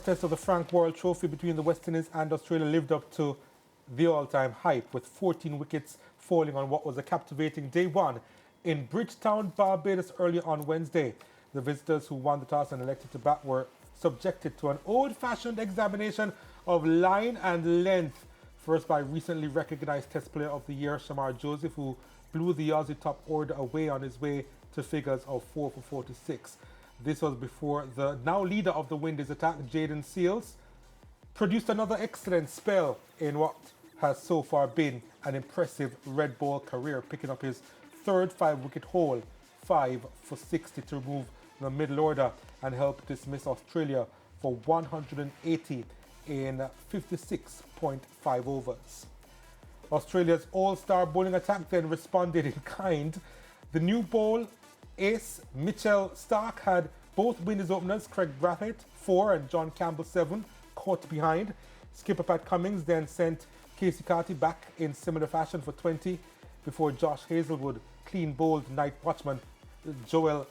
Test of the Frank Worrell Trophy between the West Indies and Australia lived up to the all-time hype, with 14 wickets falling on what was a captivating day one in Bridgetown, Barbados early on Wednesday. The visitors, who won the toss and elected to bat, were subjected to an old-fashioned examination of line and length, first by recently recognised Test Player of the Year Shamar Joseph, who blew the Aussie top order away on his way to figures of 4 for 46. This was before the now leader of the Windies attack, Jaden Seales, produced another excellent spell in what has so far been an impressive red ball career, picking up his third 5-wicket haul, 5 for 60, to remove the middle order and help dismiss Australia for 180 in 56.5 overs. Australia's all-star bowling attack then responded in kind. The new ball ace Mitchell Starc had both Windies openers Craig Brathwaite 4 and John Campbell 7 caught behind. Skipper Pat Cummins then sent Casey Carty back in similar fashion for 20 before Josh Hazelwood clean bowled night watchman Jomel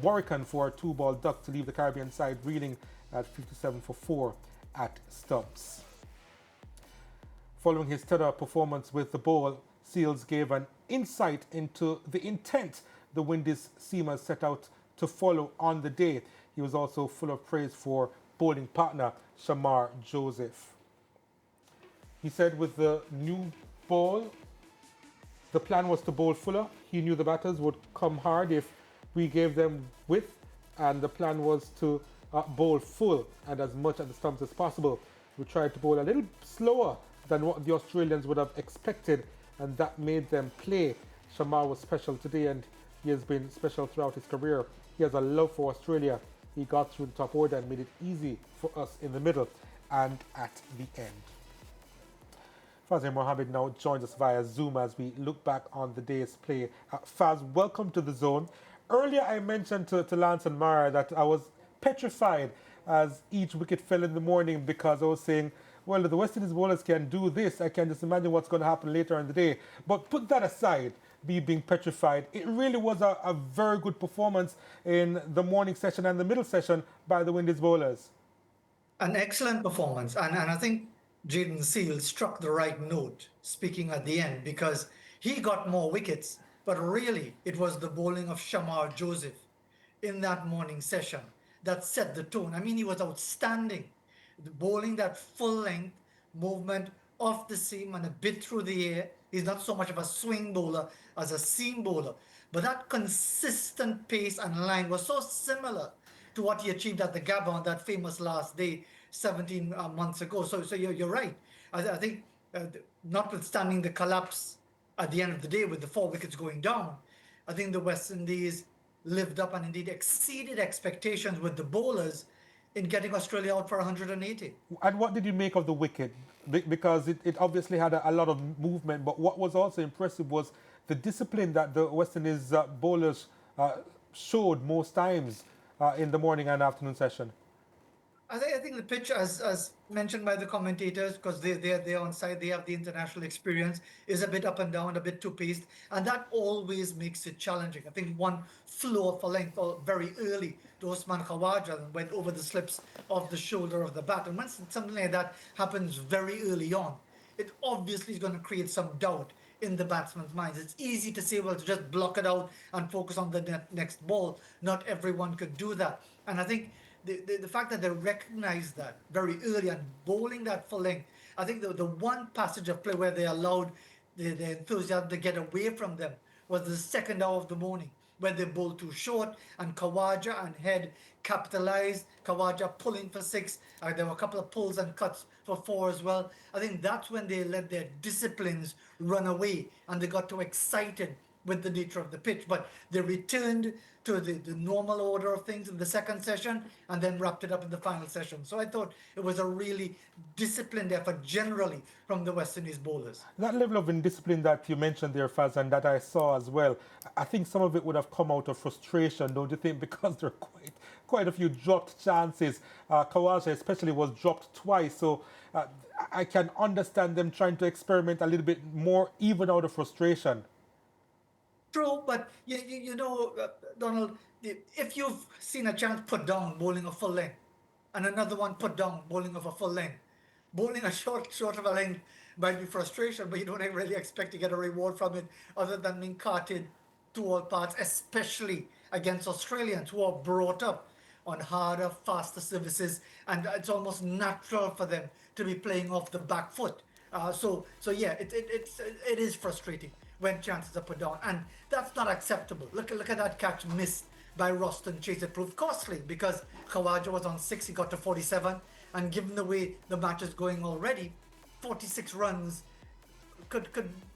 Warrican for a 2-ball duck to leave the Caribbean side reeling at 57 for 4 at stumps. Following his stellar performance with the ball, Seales gave an insight into the intent the Windies seamers set out to follow on the day. He was also full of praise for bowling partner Shamar Joseph. He said with the new ball, the plan was to bowl fuller. He knew the batters would come hard if we gave them width, and the plan was to bowl full and as much at the stumps as possible. We tried to bowl a little slower than what the Australians would have expected, and that made them play. Shamar was special today, and he has been special throughout his career. He has a love for Australia. He got through the top order and made it easy for us in the middle and at the end. Fazil Mohammed now joins us via Zoom as we look back on the day's play. Faz, welcome to the zone. Earlier I mentioned to Lance and Mara that I was petrified as each wicket fell in the morning, because I was saying, well, if the West Indies bowlers can do this, I can just imagine what's going to happen later in the day. But put that aside, being petrified, it really was a very good performance in the morning session and the middle session by the Windies bowlers. An excellent performance. And I think Jaden Seales struck the right note speaking at the end, because he got more wickets, but really it was the bowling of Shamar Joseph in that morning session that set the tone. I mean, he was outstanding. The bowling that full length movement off the seam and a bit through the air. He's not so much of a swing bowler as a seam bowler, but that consistent pace and line was so similar to what he achieved at the Gabon on that famous last day 17 months ago. So you're right. I think notwithstanding the collapse at the end of the day with the 4 wickets going down, I think the West Indies lived up and indeed exceeded expectations with the bowlers in getting Australia out for 180. And what did you make of the wicket? Because it obviously had a lot of movement, but what was also impressive was the discipline that the West Indies bowlers showed most times in the morning and afternoon session. I think the pitch, as mentioned by the commentators, because they're on side, they have the international experience, is a bit up and down, a bit too paced, and that always makes it challenging. I think one flew off a length very early to Osman Khawaja and went over the slips of the shoulder of the bat. And once something like that happens very early on, it obviously is going to create some doubt in the batsman's minds. It's easy to say, well, to just block it out and focus on the next ball. Not everyone could do that. And I think the fact that they recognized that very early and bowling that full length, I think the one passage of play where they allowed the enthusiasm to get away from them was the second hour of the morning, where they bowled too short and Khawaja and Head capitalized. Khawaja pulling for 6. There were a couple of pulls and cuts for 4 as well. I think that's when they let their disciplines run away and they got too excited with the nature of the pitch. But they returned to the normal order of things in the second session and then wrapped it up in the final session. So I thought it was a really disciplined effort generally from the West Indies bowlers. That level of indiscipline that you mentioned there, Faz, and that I saw as well, I think some of it would have come out of frustration, don't you think? Because there are quite a few dropped chances. Khawaja especially was dropped twice, so I can understand them trying to experiment a little bit more, even out of frustration. True, but you know, Donald, if you've seen a chance put down bowling a full length, and another one put down, bowling of a full length. Bowling a short of a length might be frustration, but you don't really expect to get a reward from it other than being carted to all parts, especially against Australians who are brought up on harder, faster services, and it's almost natural for them to be playing off the back foot. So yeah, it is frustrating when chances are put down, and that's not acceptable. Look at that catch missed by Roston Chase. It proved costly because Khawaja was on 6, he got to 47, and given the way the match is going already, 46 runs could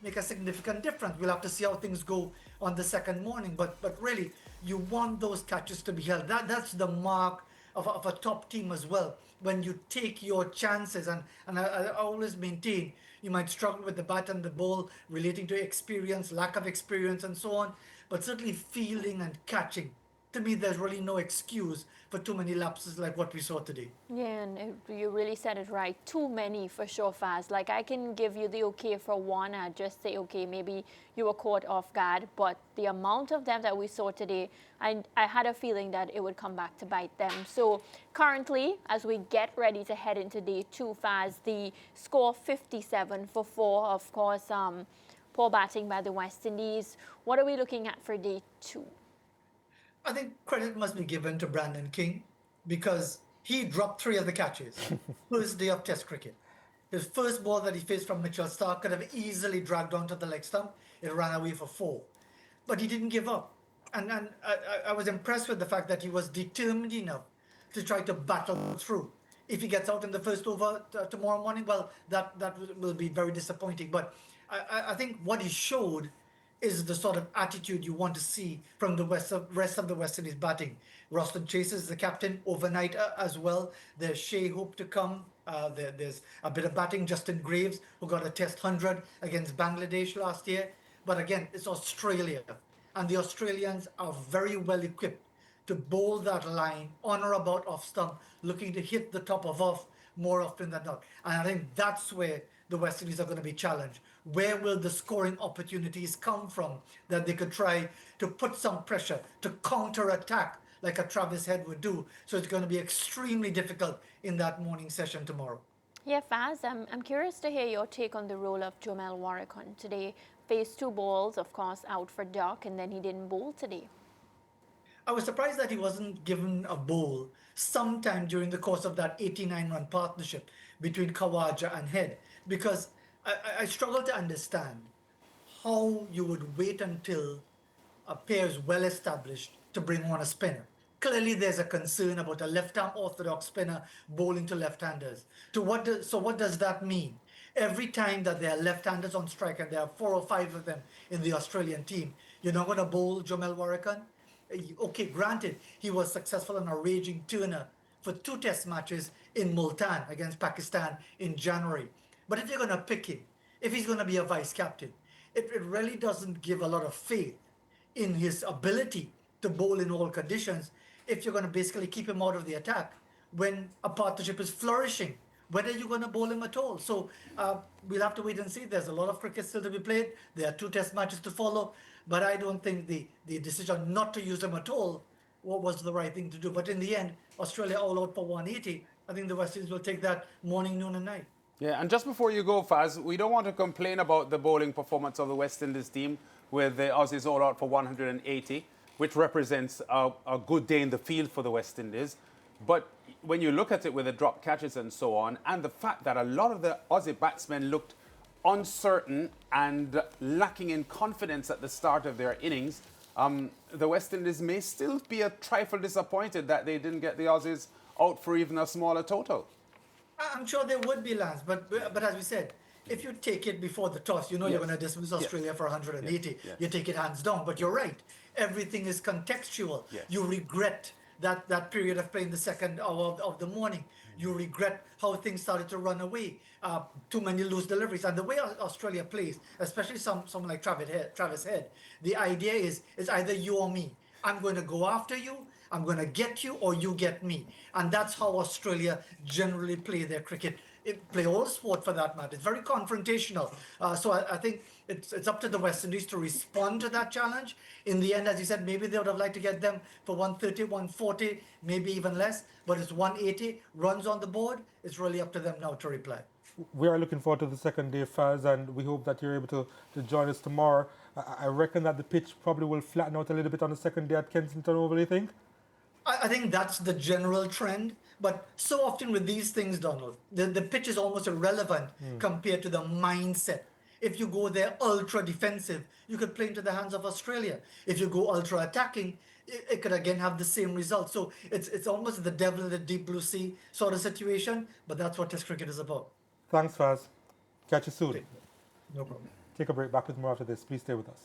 make a significant difference. We'll have to see how things go on the second morning, but really, you want those catches to be held. That's the mark of a top team as well. When you take your chances, and I always maintain you might struggle with the bat and the ball relating to experience, lack of experience, and so on, but certainly fielding and catching. To me, there's really no excuse for too many lapses like what we saw today. Yeah, and you really said it right. Too many for sure, Faz. Like, I can give you the okay for one. I just say, okay, maybe you were caught off guard. But the amount of them that we saw today, I had a feeling that it would come back to bite them. So currently, as we get ready to head into day 2, Faz, the score 57 for 4. Of course, poor batting by the West Indies. What are we looking at for day 2? I think credit must be given to Brandon King because he dropped 3 of the catches first day of Test cricket. His first ball that he faced from Mitchell Stark could have easily dragged onto the leg stump. It ran away for 4, but he didn't give up, and I was impressed with the fact that he was determined enough to try to battle through. If he gets out in the first over tomorrow morning, well, that will be very disappointing. But I think what he showed is the sort of attitude you want to see from the rest of the West Indies batting. Roston Chase is the captain overnight as well. There's Shea Hope to come. There's a bit of batting. Justin Graves, who got a Test 100 against Bangladesh last year. But again, it's Australia. And the Australians are very well equipped to bowl that line on or about off stump, looking to hit the top of off more often than not. And I think that's where the West Indies are going to be challenged. Where will the scoring opportunities come from that they could try to put some pressure, to counter-attack like a Travis Head would do? So it's going to be extremely difficult in that morning session tomorrow. Yeah, Faz, I'm curious to hear your take on the role of Jomel Warrican today. Faced 2 balls, of course, out for duck, and then he didn't bowl today. I was surprised that he wasn't given a bowl sometime during the course of that 89-run partnership between Khawaja and Head, because I struggle to understand how you would wait until a pair is well established to bring on a spinner. Clearly, there's a concern about a left-arm orthodox spinner bowling to left-handers. So what does that mean? Every time that there are left-handers on strike, and there are 4 or 5 of them in the Australian team, you're not going to bowl Jomel Warrican? Okay, granted, he was successful in a raging turner for 2 Test matches in Multan against Pakistan in January. But if you're going to pick him, if he's going to be a vice captain, it really doesn't give a lot of faith in his ability to bowl in all conditions if you're going to basically keep him out of the attack when a partnership is flourishing. When are you going to bowl him at all? So we'll have to wait and see. There's a lot of cricket still to be played. There are 2 Test matches to follow. But I don't think the decision not to use him at all was the right thing to do. But in the end, Australia all out for 180. I think the West Indies will take that morning, noon, and night. Yeah, and just before you go, Faz, we don't want to complain about the bowling performance of the West Indies team with the Aussies all out for 180, which represents a good day in the field for the West Indies. But when you look at it with the drop catches and so on, and the fact that a lot of the Aussie batsmen looked uncertain and lacking in confidence at the start of their innings, the West Indies may still be a trifle disappointed that they didn't get the Aussies out for even a smaller total. I'm sure there would be, Lance, but as we said, if you take it before the toss, you know you're going to dismiss Australia for 180. You take it hands down. But you're right. Everything is contextual. You regret that period of playing the second hour of the morning. You regret how things started to run away. Too many loose deliveries. And the way Australia plays, especially someone like Travis Head, the idea is either you or me. I'm going to go after you. I'm going to get you or you get me. And that's how Australia generally play their cricket. Play all sport for that matter. It's very confrontational. So I think it's up to the West Indies to respond to that challenge. In the end, as you said, maybe they would have liked to get them for 130, 140, maybe even less. But it's 180 runs on the board. It's really up to them now to reply. We are looking forward to the second day, Faz, and we hope that you're able to join us tomorrow. I reckon that the pitch probably will flatten out a little bit on the second day at Kensington. What do you think? I think that's the general trend. But so often with these things, Donald, the pitch is almost irrelevant compared to the mindset. If you go there ultra defensive, you could play into the hands of Australia. If you go ultra attacking, it could again have the same result. So it's almost the devil in the deep blue sea sort of situation. But that's what Test cricket is about. Thanks, Faz. Catch you soon. No problem. Take a break. Back with more after this. Please stay with us.